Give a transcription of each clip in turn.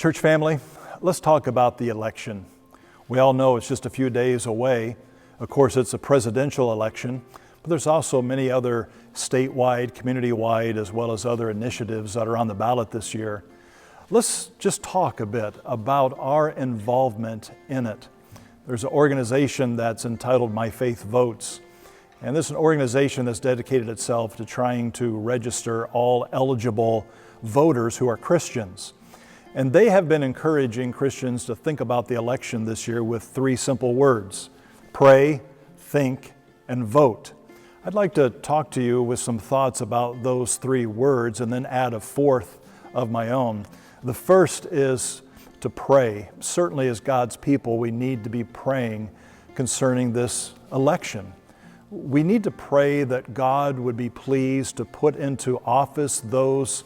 Church family, let's talk about the election. We all know it's just a few days away. Of course, it's a presidential election, but there's also many other statewide, community-wide, as well as other initiatives that are on the ballot this year. Let's just talk a bit about our involvement in it. There's an organization that's entitled My Faith Votes, and this is an organization that's dedicated itself to trying to register all eligible voters who are Christians. And they have been encouraging Christians to think about the election this year with three simple words: pray, think, and vote. I'd like to talk to you with some thoughts about those three words and then add a fourth of my own. The first is to pray. Certainly as God's people, we need to be praying concerning this election. We need to pray that God would be pleased to put into office those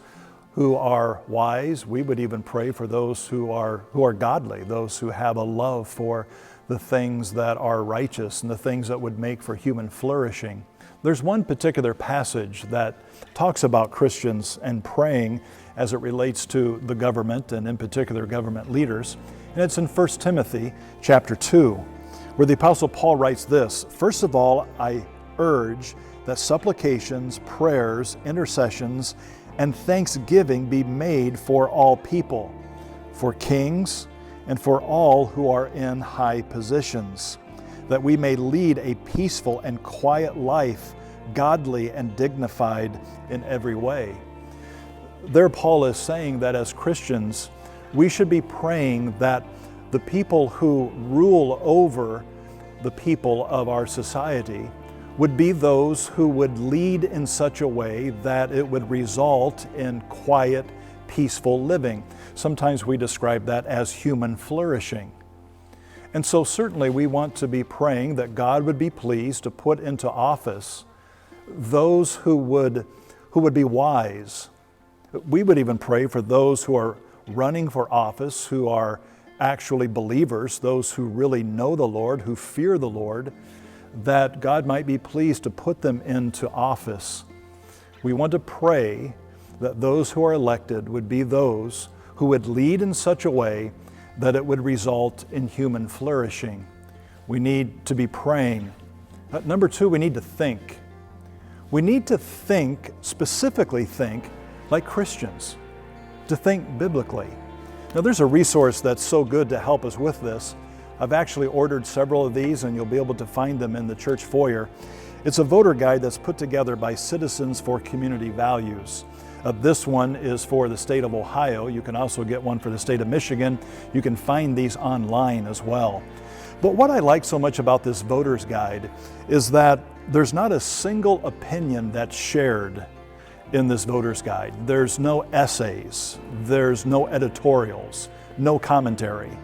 who are wise. We would even pray for those who are godly, those who have a love for the things that are righteous and the things that would make for human flourishing. There's one particular passage that talks about Christians and praying as it relates to the government and in particular government leaders. And it's in 1 Timothy chapter 2, where the Apostle Paul writes this: "First of all, I urge that supplications, prayers, intercessions, and thanksgiving be made for all people, for kings, and for all who are in high positions, that we may lead a peaceful and quiet life, godly and dignified in every way." There Paul is saying that as Christians, we should be praying that the people who rule over the people of our society would be those who would lead in such a way that it would result in quiet, peaceful living. Sometimes we describe that as human flourishing. And so certainly we want to be praying that God would be pleased to put into office those who would be wise. We would even pray for those who are running for office, who are actually believers, those who really know the Lord, who fear the Lord, that God might be pleased to put them into office. We want to pray that those who are elected would be those who would lead in such a way that it would result in human flourishing. We need to be praying. Number two, we need to think. We need to think, specifically think, like Christians, to think biblically. Now there's a resource that's so good to help us with this. I've actually ordered several of these and you'll be able to find them in the church foyer. It's a voter guide that's put together by Citizens for Community Values. This one is for the state of Ohio. You can also get one for the state of Michigan. You can find these online as well. But what I like so much about this voter's guide is that there's not a single opinion that's shared in this voter's guide. There's no essays, there's no editorials, no commentary.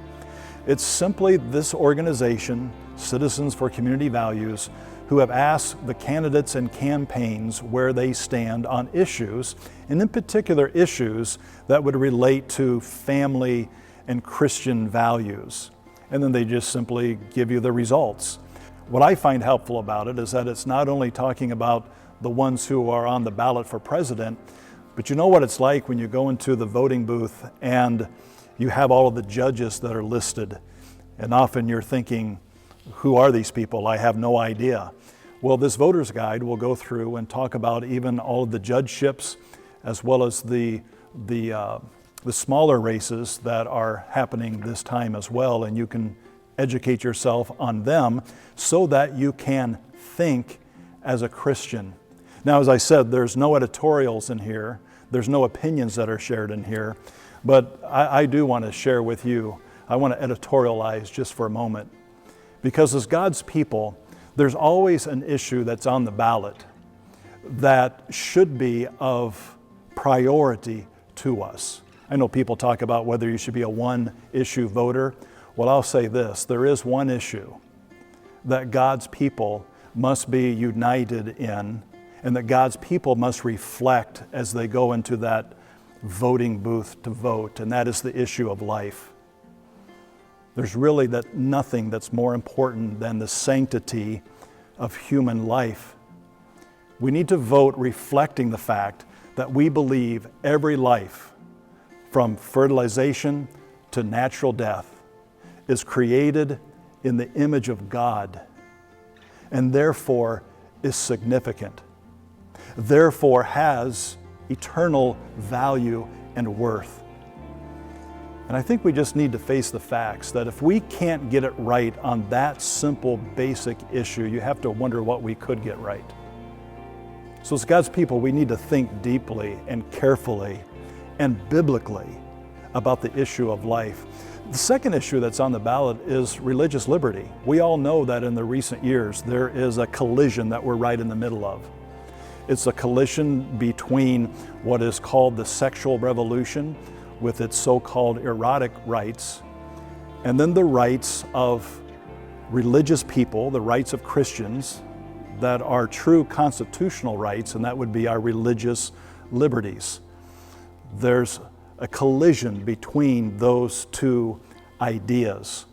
It's simply this organization, Citizens for Community Values, who have asked the candidates and campaigns where they stand on issues, and in particular issues that would relate to family and Christian values. And then they just simply give you the results. What I find helpful about it is that it's not only talking about the ones who are on the ballot for president, but you know what it's like when you go into the voting booth and you have all of the judges that are listed, and often you're thinking, who are these people? I have no idea. Well, this voter's guide will go through and talk about even all of the judgeships, as well as the smaller races that are happening this time as well, and you can educate yourself on them so that you can think as a Christian. Now, as I said, there's no editorials in here. There's no opinions that are shared in here. But I do want to share with you, I want to editorialize just for a moment. Because as God's people, there's always an issue that's on the ballot that should be of priority to us. I know people talk about whether you should be a one-issue voter. Well, I'll say this, there is one issue that God's people must be united in, and that God's people must reflect as they go into that voting booth to vote, and that is the issue of life. There's really nothing that's more important than the sanctity of human life. We need to vote reflecting the fact that we believe every life, from fertilization to natural death is created in the image of God and therefore is significant, therefore has eternal value and worth. And I think we just need to face the facts that if we can't get it right on that simple, basic issue, you have to wonder what we could get right. So as God's people, we need to think deeply and carefully and biblically about the issue of life. The second issue that's on the ballot is religious liberty. We all know that in the recent years, there is a collision that we're right in the middle of. It's a collision between what is called the sexual revolution, with its so-called erotic rights, and then the rights of religious people, the rights of Christians, that are true constitutional rights, and that would be our religious liberties. There's a collision between those two ideas.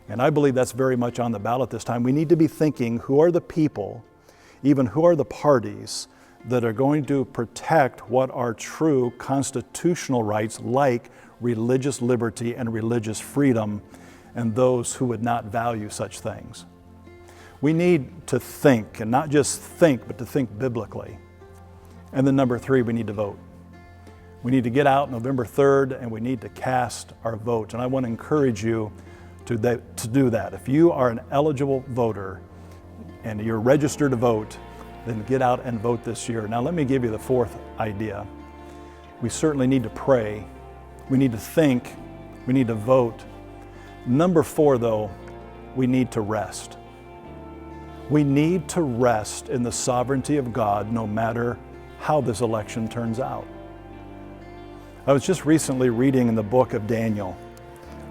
And I believe that's very much on the ballot this time. We need to be thinking, who are the people, even who are the parties, that are going to protect what are true constitutional rights like religious liberty and religious freedom, and those who would not value such things. We need to think, and not just think, but to think biblically. And then number 3, we need to vote. We need to get out November 3rd and we need to cast our votes. And I want to encourage you to do that. If you are an eligible voter and you're registered to vote, then get out and vote this year. Now let me give you the 4th idea. We certainly need to pray. We need to think. We need to vote. Number 4, though, we need to rest. We need to rest in the sovereignty of God no matter how this election turns out. I was just recently reading in the book of Daniel.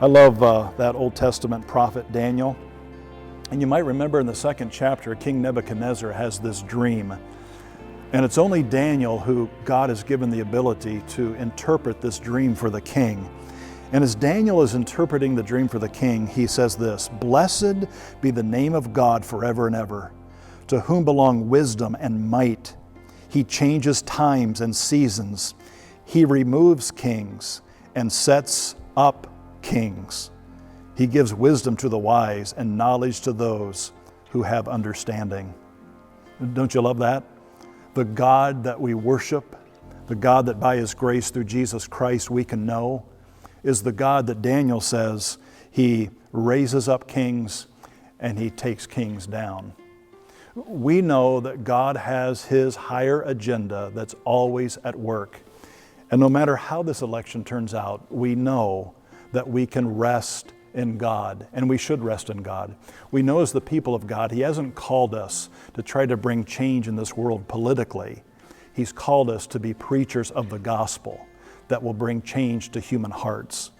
I love that Old Testament prophet Daniel. And you might remember in the 2nd chapter, King Nebuchadnezzar has this dream. And it's only Daniel who God has given the ability to interpret this dream for the king. And as Daniel is interpreting the dream for the king, he says this: "Blessed be the name of God forever and ever, to whom belong wisdom and might. He changes times and seasons. He removes kings and sets up kings. He gives wisdom to the wise and knowledge to those who have understanding." Don't you love that? The God that we worship, the God that by His grace through Jesus Christ we can know, is the God that Daniel says He raises up kings and He takes kings down. We know that God has His higher agenda that's always at work. And no matter how this election turns out, we know that we can rest in God, and we should rest in God. We know as the people of God, He hasn't called us to try to bring change in this world politically. He's called us to be preachers of the gospel that will bring change to human hearts.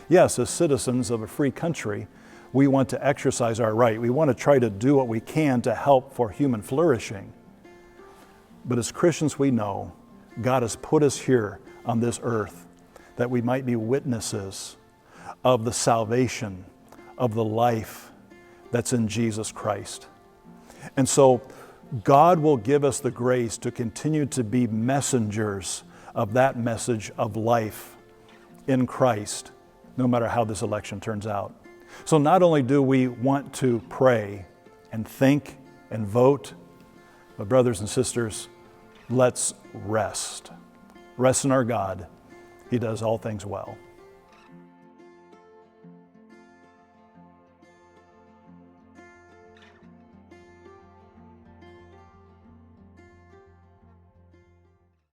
Yes, as citizens of a free country, we want to exercise our right. We want to try to do what we can to help for human flourishing. But as Christians, we know God has put us here on this earth that we might be witnesses of the salvation, of the life that's in Jesus Christ. And so God will give us the grace to continue to be messengers of that message of life in Christ, no matter how this election turns out. So not only do we want to pray and think and vote, but brothers and sisters, let's rest. Rest in our God. He does all things well.